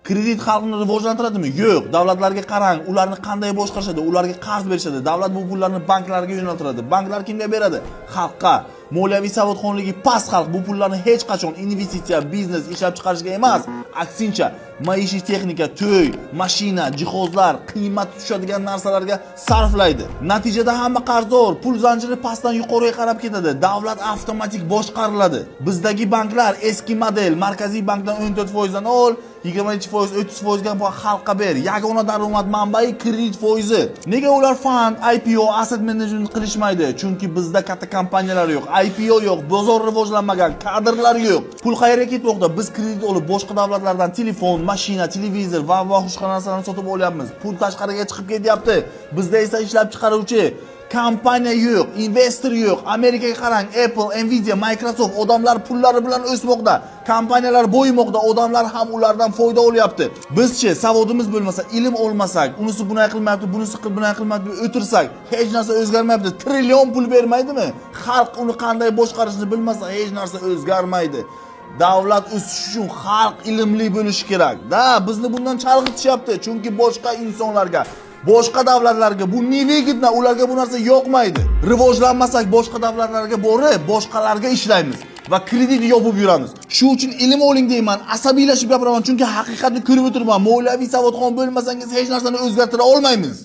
Kredit xalqni rivojlantiradimi? Yo'q. Davlatlarga qarang, ularni qanday boshqarishadi, ularga qarz berishadi. Davlat bu pullarni banklarga yo'naltiradi. Banklar kimga beradi? Xalqqa. Moliyaviy savodxonligi past xalq bu pullarni hech qachon investitsiya, biznes, ishlab chiqarishga emas, aksincha maishiy texnika, to'y, mashina, jihozlar, qiymat tushadigan narsalarga sarflaydi. Natijada hamma qarzdor, pul zanjiri pastdan yuqoriga qarab ketadi. Davlat avtomatik boshqariladi. Bizdagi banklar eski model, markaziy bankdan 14% dan ol, 22%, 30% ga xalqqa ber. Yagona daromad manbai kredit foizi. Nega ular fond, IPO, asset management qilishmaydi? Chunki bizda katta kompaniyalar yo'q, IPO yo'q, bozor rivojlanmagan, kadrlar yo'q. Pul qayerga ketmoqda? Biz kredit olib boshqa davlatlardan telefon, mashina, televizor va boshqa narsalarni sotib olyapmiz. Pul tashqariga chiqib ketyapti. Bizda esa ishlab chiqaruvchi kompaniya yo'q, investor yo'q. Amerikaga qarang, Apple, Nvidia, Microsoft odamlar pullari bilan o'smoqda. Kompaniyalar boyimoqda, odamlar ham ulardan foyda olyapti. Bizchi savodimiz bo'lmasa, ilm olmasak, unisi bunday qilmayapti, bunisi bunday qilmayapti, o'tirsak, hech narsa o'zgarmayapti. Trillion pul bermaydimi? Xalq uni qanday boshqarishni bilmasa, hech narsa o'zgarmaydi. Davlat o'sishi uchun xalq ilmli bo'lishi kerak. Da, bizni bundan chalg'itishyapti, chunki boshqa insonlarga, boshqa davlatlarga bu nevigidna, ularga bu narsa yoqmaydi. Rivojlanmasak boshqa davlatlarga borib, boshqalarga ishlaymiz va kredit yopib yuramiz. Shu uchun ilm oling deyman, asabiylashib gapiraman, chunki haqiqatni ko'rib o'tirman. Moliyaviy savodxon bo'lmasangiz hech narsani o'zgartira olmaymiz.